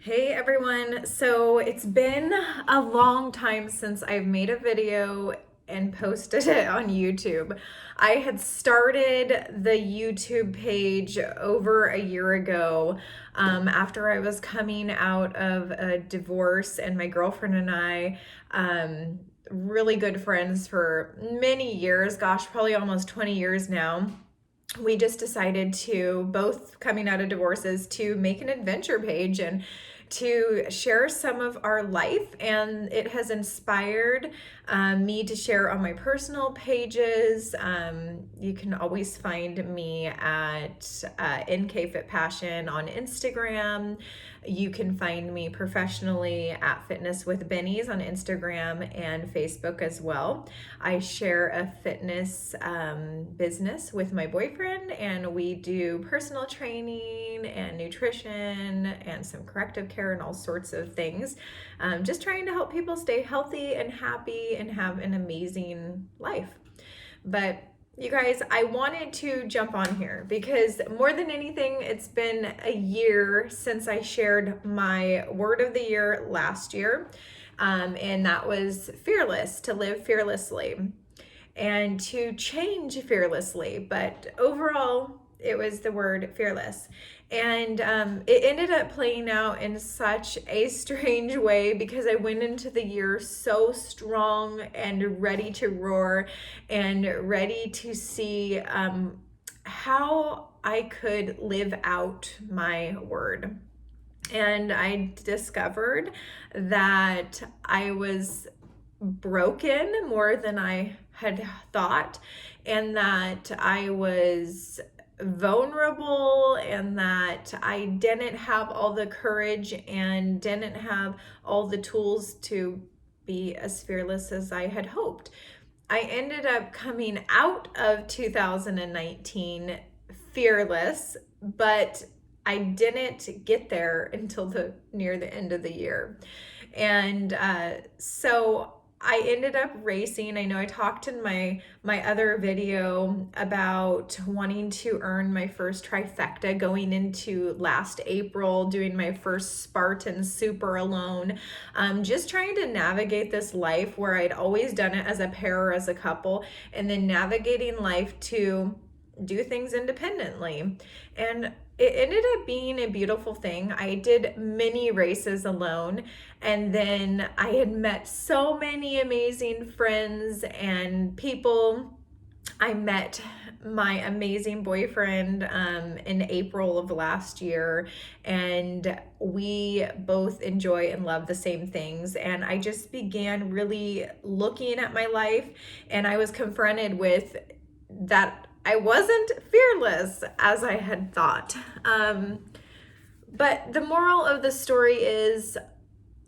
Hey everyone, so it's been a long time since I've made a video and posted it on YouTube. I had started the YouTube page over a year ago after I was coming out of a divorce, and my girlfriend and I, really good friends for many years, gosh, probably almost 20 years now. We just decided to, both coming out of divorces, to make an adventure page and to share some of our life. And it has inspired me to share on my personal pages. You can always find me at NK Fit Passion on Instagram. You can find me professionally at Fitness with Benny's on Instagram and Facebook as well. I share a fitness business with my boyfriend, and we do personal training and nutrition and some corrective care and all sorts of things. Just trying to help people stay healthy and happy and have an amazing life. But you guys, I wanted to jump on here because more than anything, it's been a year since I shared my word of the year last year. And that was fearless, to live fearlessly and to change fearlessly. But overall, it was the word fearless. And it ended up playing out in such a strange way because I went into the year so strong and ready to roar and ready to see how I could live out my word. And I discovered that I was broken more than I had thought, and that I was vulnerable, and that I didn't have all the courage and didn't have all the tools to be as fearless as I had hoped. I ended up coming out of 2019 fearless, but I didn't get there until near the end of the year. And so I ended up racing. I know I talked in my other video about wanting to earn my first trifecta going into last April, doing my first Spartan Super alone, just trying to navigate this life where I'd always done it as a pair or as a couple, and then navigating life to do things independently. And it ended up being a beautiful thing. I did many races alone, and then I had met so many amazing friends and people. I met my amazing boyfriend in April of last year, and we both enjoy and love the same things. And I just began really looking at my life, and I was confronted with that I wasn't fearless as I had thought. But the moral of the story is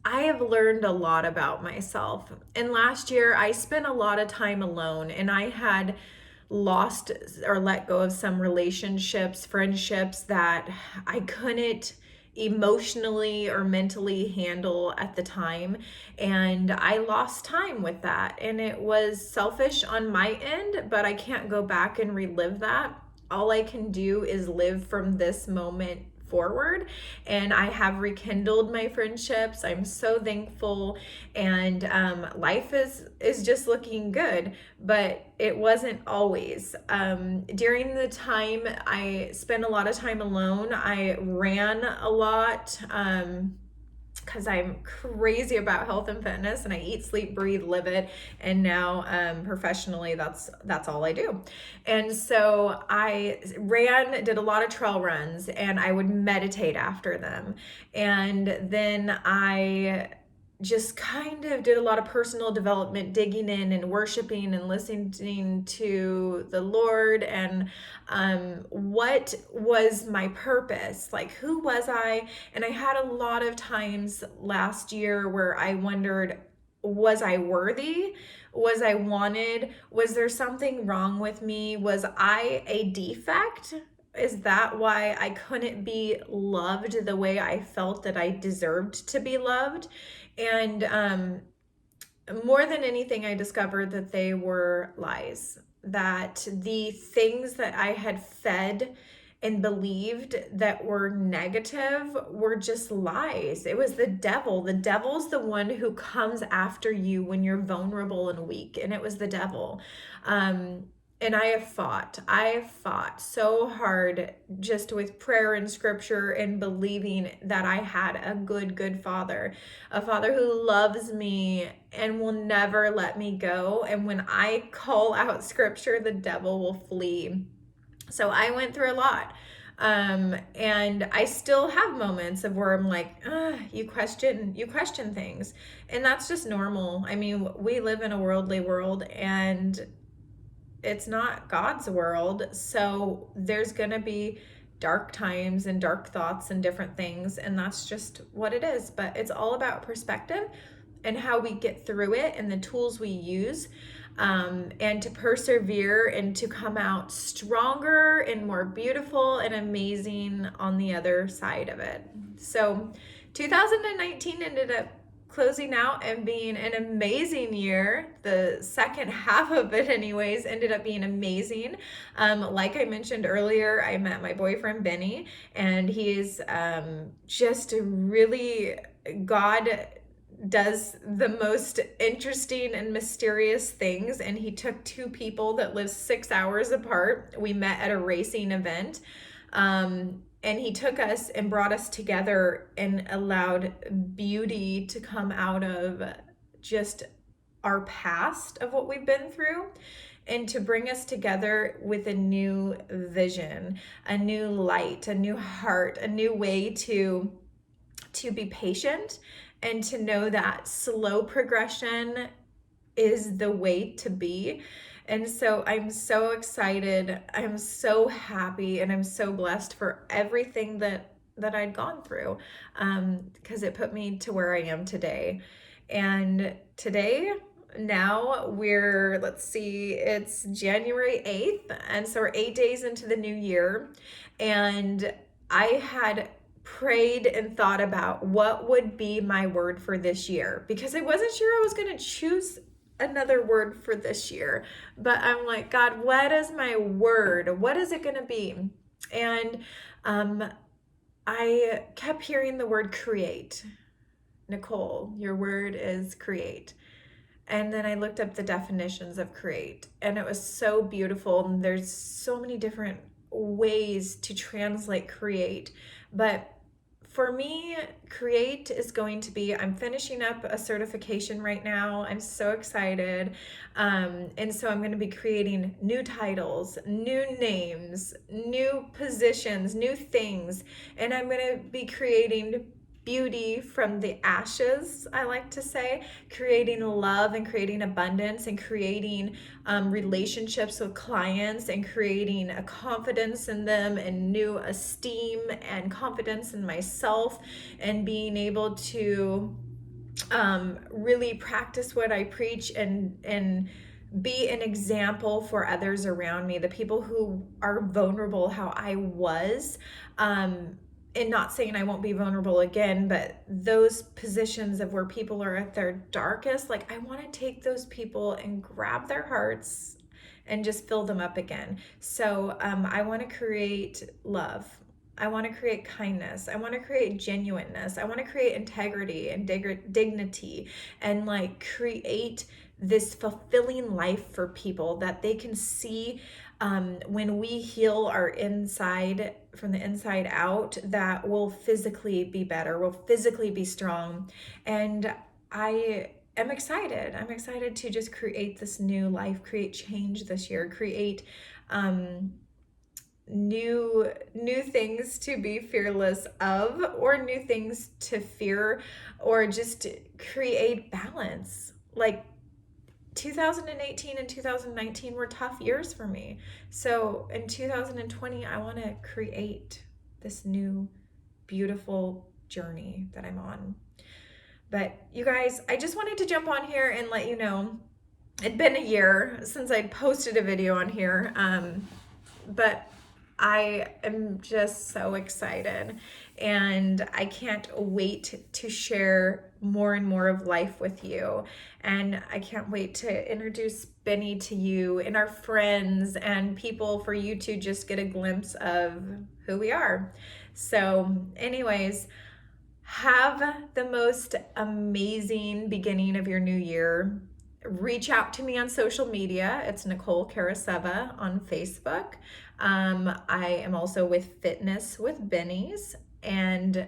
I have learned a lot about myself. And last year, I spent a lot of time alone, and I had lost or let go of some relationships, friendships that I couldn't emotionally or mentally handle at the time. And I lost time with that. And it was selfish on my end, but I can't go back and relive that. All I can do is live from this moment forward, and I have rekindled my friendships. I'm so thankful, and life is just looking good, but it wasn't always. During the time I spent a lot of time alone, I ran a lot, because I'm crazy about health and fitness, and I eat, sleep, breathe, live it. And now professionally, that's all I do. And so I did a lot of trail runs, and I would meditate after them. And then I just kind of did a lot of personal development, digging in and worshiping and listening to the Lord, and what was my purpose? Like, who was I? And I had a lot of times last year where I wondered, was I worthy? Was I wanted? Was there something wrong with me? Was I a defect? Is that why I couldn't be loved the way I felt that I deserved to be loved? And more than anything, I discovered that they were lies, that the things that I had fed and believed that were negative were just lies. It was the devil. The devil's the one who comes after you when you're vulnerable and weak, and it was the devil. And I have fought. I have fought so hard just with prayer and scripture and believing that I had a good father, a father who loves me and will never let me go. And when I call out scripture, the devil will flee. So I went through a lot. And I still have moments of where I'm like, you question things. And that's just normal. I mean, we live in a worldly world, and it's not God's world. So there's going to be dark times and dark thoughts and different things. And that's just what it is. But it's all about perspective and how we get through it and the tools we use, and to persevere and to come out stronger and more beautiful and amazing on the other side of it. So 2019 ended up closing out and being an amazing year. The second half of it anyways ended up being amazing. Like I mentioned earlier, I met my boyfriend Benny, and he's just a really, God does the most interesting and mysterious things. And he took two people that live 6 hours apart. We met at a racing event. And he took us and brought us together and allowed beauty to come out of just our past of what we've been through, and to bring us together with a new vision, a new light, a new heart, a new way to be patient, and to know that slow progression is the way to be. And so I'm so excited. I'm so happy, and I'm so blessed for everything that I'd gone through, because it put me to where I am today. And today, now let's see, it's January 8th. And so we're 8 days into the new year. And I had prayed and thought about what would be my word for this year, because I wasn't sure I was going to choose another word for this year. But I'm like, God, what is my word? What is it going to be? And I kept hearing the word create. Nicole, your word is create. And then I looked up the definitions of create, and it was so beautiful. And there's so many different ways to translate create. But for me, create is going to be, I'm finishing up a certification right now. I'm so excited. And so I'm going to be creating new titles, new names, new positions, new things. And I'm going to be creating beauty from the ashes, I like to say, creating love and creating abundance and creating relationships with clients and creating a confidence in them and new esteem and confidence in myself, and being able to really practice what I preach and be an example for others around me, the people who are vulnerable, how I was. And not saying I won't be vulnerable again, but those positions of where people are at their darkest, like I want to take those people and grab their hearts and just fill them up again. So I want to create love. I want to create kindness. I want to create genuineness. I want to create integrity and dignity, and like create this fulfilling life for people that they can see when we heal our inside from the inside out, that will physically be better, will physically be strong. And I am excited. I'm excited to just create this new life, create change this year, create new things to be fearless of, or new things to fear, or just create balance. Like 2018 and 2019 were tough years for me. So in 2020, I want to create this new, beautiful journey that I'm on. But you guys, I just wanted to jump on here and let you know, it'd been a year since I'd posted a video on here. But I am just so excited, and I can't wait to share more and more of life with you. And I can't wait to introduce Benny to you and our friends and people, for you to just get a glimpse of who we are. So, anyways, have the most amazing beginning of your new year. Reach out to me on social media. It's Nicole Karaseva on Facebook. I am also with Fitness with Benny's, and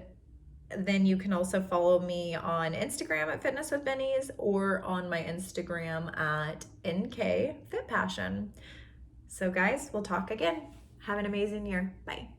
then you can also follow me on Instagram at Fitness with Benny's, or on my Instagram at NK Fit Passion. So guys, we'll talk again. Have an amazing year. Bye.